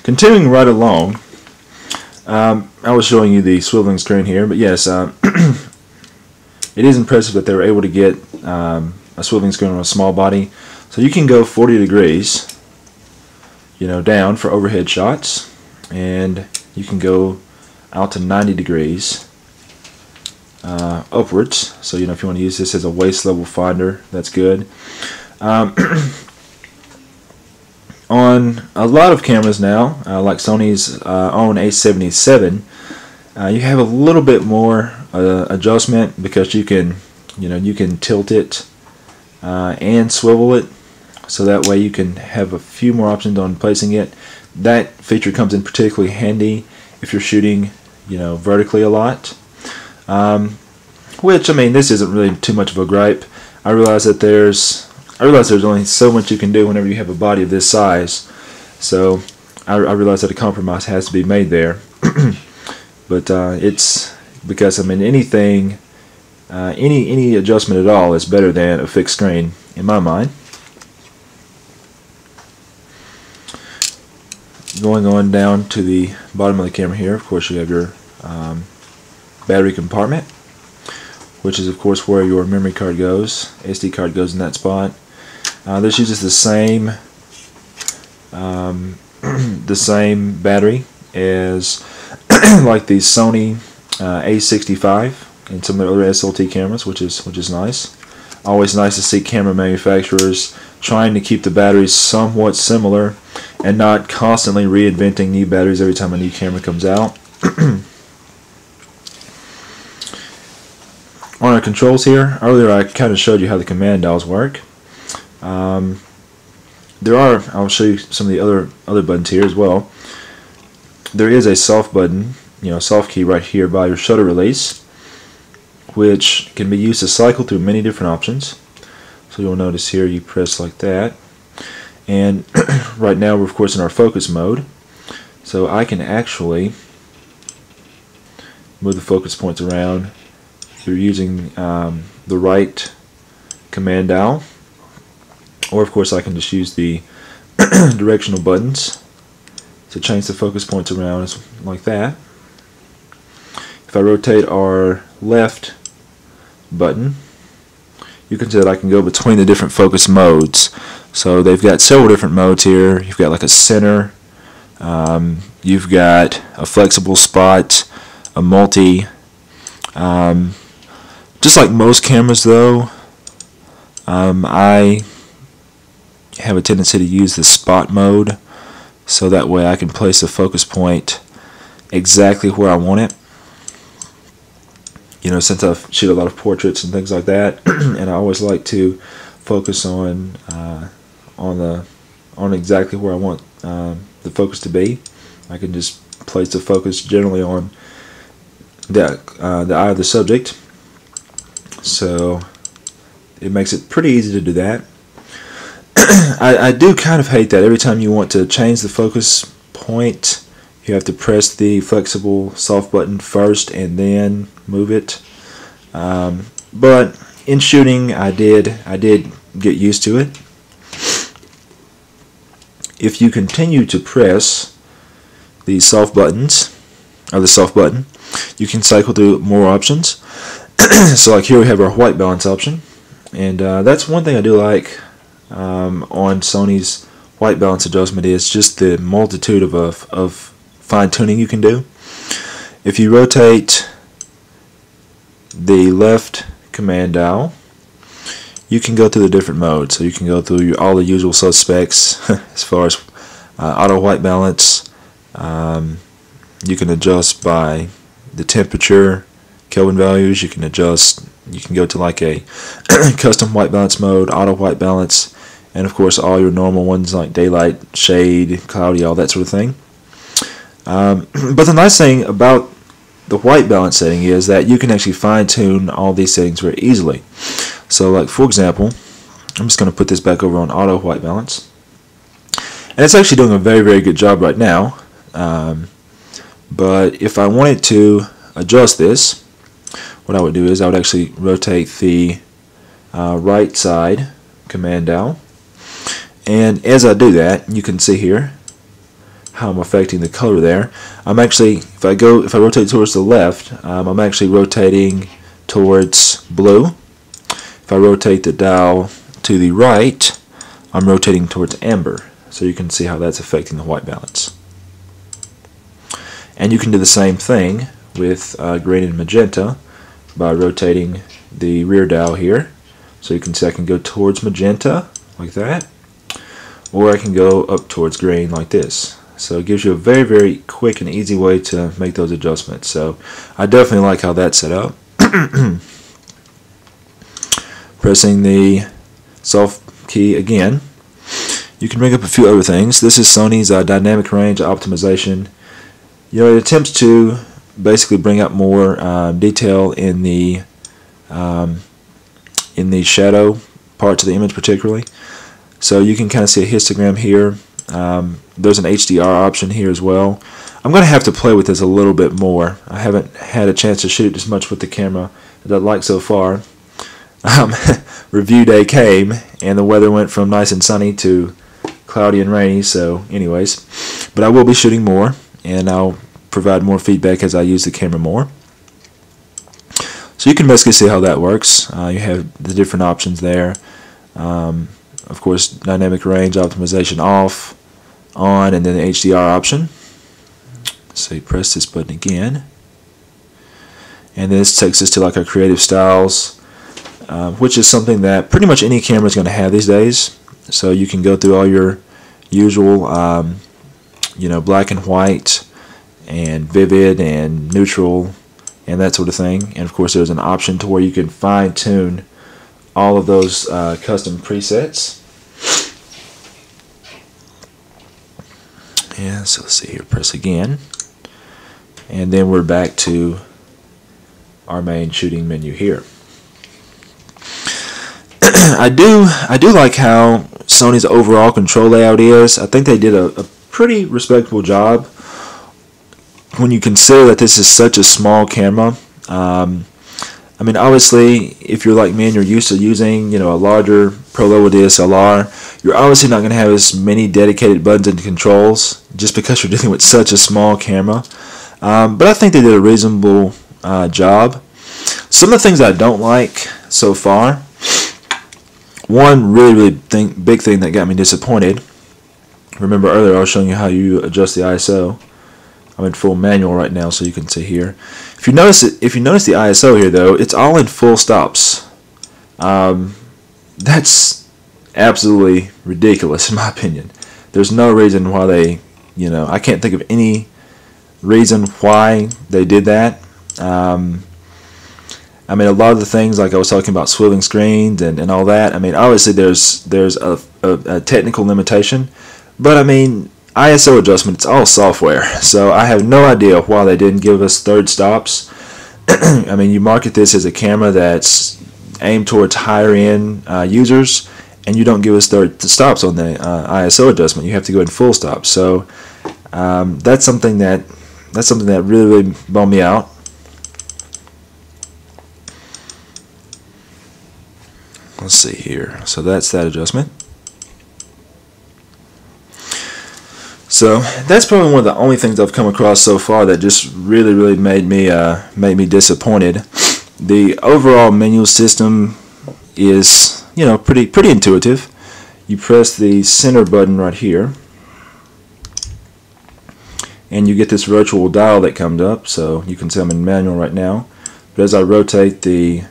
continuing right along, I was showing you the swiveling screen here, but yes, it is impressive that they were able to get a swiveling screen on a small body. So you can go 40 degrees, down for overhead shots, and you can go out to 90 degrees upwards. So if you want to use this as a waist level finder, that's good. On a lot of cameras now, like Sony's own A77, you have a little bit more adjustment, because you can tilt it and swivel it, so that way you can have a few more options on placing it. That feature comes in particularly handy if you're shooting vertically a lot, which, I mean, this isn't really too much of a gripe. I realize there's only so much you can do whenever you have a body of this size, so I realize that a compromise has to be made there. But it's because, I mean, anything, any adjustment at all is better than a fixed screen in my mind. Going on down to the bottom of the camera here, of course, you have your battery compartment, which is of course where your memory card goes. SD card goes in that spot. This uses the same battery as like the Sony A65 and some of the other SLT cameras, which is nice. Always nice to see camera manufacturers trying to keep the batteries somewhat similar and not constantly reinventing new batteries every time a new camera comes out. On our controls here, earlier I kind of showed you how the command dials work. I'll show you some of the other buttons here as well. There is a soft button, soft key right here by your shutter release, which can be used to cycle through many different options. So you'll notice here you press like that, and right now we're of course in our focus mode, so I can actually move the focus points around through using the right command dial, or of course I can just use the directional buttons to change the focus points around like that. If I rotate our left button, you can see that I can go between the different focus modes. So they've got several different modes here. You've got like a center, you've got a flexible spot, a multi. Just like most cameras though, I have a tendency to use the spot mode, so that way I can place the focus point exactly where I want it. Since I shoot a lot of portraits and things like that, and I always like to focus on exactly where I want the focus to be, I can just place the focus generally on the eye of the subject. So it makes it pretty easy to do that. I do kind of hate that every time you want to change the focus point, you have to press the flexible soft button first and then move it. But in shooting, I did get used to it. If you continue to press the soft buttons, or the soft button, you can cycle through more options. So like here we have our white balance option, and that's one thing I do like on Sony's white balance adjustment, is just the multitude of fine-tuning you can do. If you rotate the left command dial, you can go through the different modes. So you can go through all the usual suspects as far as auto white balance. You can adjust by the temperature, Kelvin values. You can go to like a custom white balance mode, auto white balance, and of course all your normal ones like daylight, shade, cloudy, all that sort of thing. But the nice thing about the white balance setting is that you can actually fine-tune all these settings very easily. So like for example, I'm just going to put this back over on auto white balance, and it's actually doing a very, very good job right now. But if I wanted to adjust this, what I would do is I would actually rotate the right side command dial, and as I do that, you can see here how I'm affecting the color there. I'm actually, if I rotate towards the left, I'm actually rotating towards blue. If I rotate the dial to the right, I'm rotating towards amber. So you can see how that's affecting the white balance. And you can do the same thing with green and magenta by rotating the rear dial here. So you can see I can go towards magenta like that, or I can go up towards green like this. So it gives you a very, very quick and easy way to make those adjustments. So I definitely like how that's set up. Pressing the soft key again, you can bring up a few other things. This is Sony's dynamic range optimization. You know, it attempts to basically bring up more detail in the shadow parts of the image particularly. So you can kind of see a histogram here. There's an HDR option here as well. I'm going to have to play with this a little bit more. I haven't had a chance to shoot as much with the camera as I'd like so far. Review day came and the weather went from nice and sunny to cloudy and rainy, so anyways. But I will be shooting more, and I'll provide more feedback as I use the camera more. So you can basically see how that works. You have the different options there. Of course, dynamic range optimization off, on, and then the HDR option. So you press this button again, and this takes us to like our creative styles, which is something that pretty much any camera is going to have these days. So you can go through all your usual, black and white, and vivid, and neutral, and that sort of thing. And of course, there's an option to where you can fine-tune all of those custom presets. Yeah, so let's see here, press again, and then we're back to our main shooting menu here. I do like how Sony's overall control layout is. I think they did a pretty respectable job when you consider that this is such a small camera. I mean, obviously, if you're like me and you're used to using, a larger Pro Level DSLR, you're obviously not going to have as many dedicated buttons and controls just because you're dealing with such a small camera. But I think they did a reasonable job. Some of the things I don't like so far, one really big thing that got me disappointed. Remember earlier I was showing you how you adjust the ISO. I'm in full manual right now, so you can see here. If you notice the ISO here, though, it's all in full stops. That's absolutely ridiculous in my opinion. There's no reason why they, I can't think of any reason why they did that. I mean, a lot of the things, like I was talking about swiveling screens and all that, I mean, obviously there's a technical limitation, but I mean, ISO adjustment, it's all software, so I have no idea why they didn't give us third stops. I mean, you market this as a camera that's aimed towards higher end users, and you don't give us third stops on the ISO adjustment. You have to go in full stop. So that's something that really bummed me out. Let's see here. So that's that adjustment. So that's probably one of the only things I've come across so far that just really made me disappointed. The overall menu system is, pretty intuitive. You press the center button right here, and you get this virtual dial that comes up. So you can see I'm in manual right now, but as I rotate the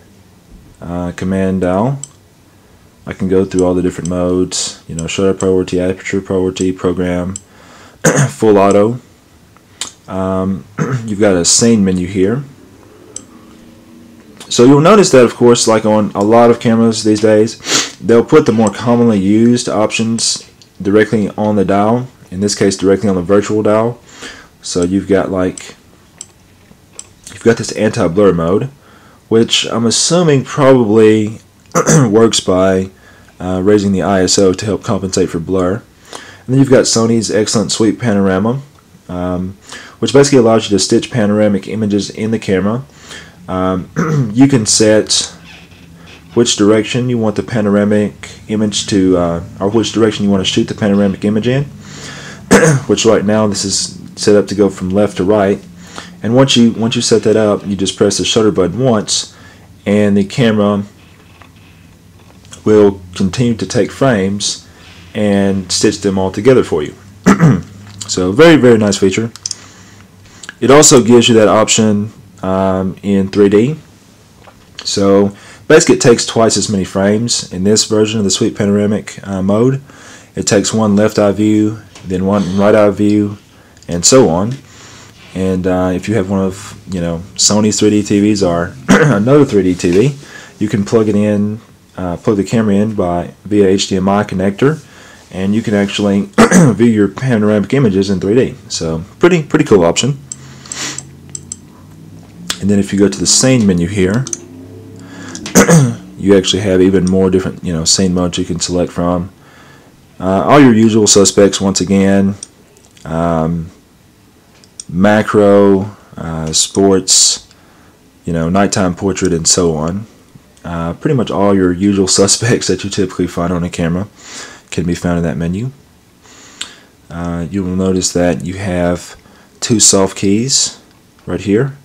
command dial, I can go through all the different modes. Shutter priority, aperture priority, program, full auto. You've got a scene menu here. So you'll notice that, of course, like on a lot of cameras these days, they'll put the more commonly used options directly on the dial. In this case, directly on the virtual dial. So you've got this anti-blur mode, which I'm assuming probably works by raising the ISO to help compensate for blur. And then you've got Sony's excellent sweep panorama, which basically allows you to stitch panoramic images in the camera. You can set which direction you want the panoramic image to, or which direction you want to shoot the panoramic image in. which right now this is set up to go from left to right. And once you set that up, you just press the shutter button once, and the camera will continue to take frames and stitch them all together for you. So very, very nice feature. It also gives you that option in 3D. So basically it takes twice as many frames in this version of the Sweep Panoramic mode. It takes one left eye view, then one right eye view, and so on. And if you have one of Sony's 3D TVs or another 3D TV, you can plug it in, plug the camera in via HDMI connector, and you can actually view your panoramic images in 3D. So pretty cool option. And then if you go to the scene menu here, you actually have even more different scene modes you can select from. All your usual suspects once again. Macro, sports, nighttime portrait, and so on. Pretty much all your usual suspects that you typically find on a camera can be found in that menu. You will notice that you have two soft keys right here,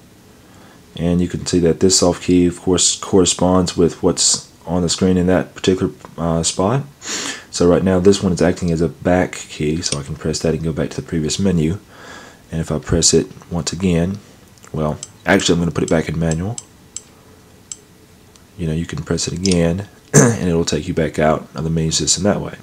and you can see that this soft key of course corresponds with what's on the screen in that particular spot. So right now this one is acting as a back key, so I can press that and go back to the previous menu. And if I press it once again, well, actually I'm going to put it back in manual. You can press it again and it'll take you back out of the menu system that way.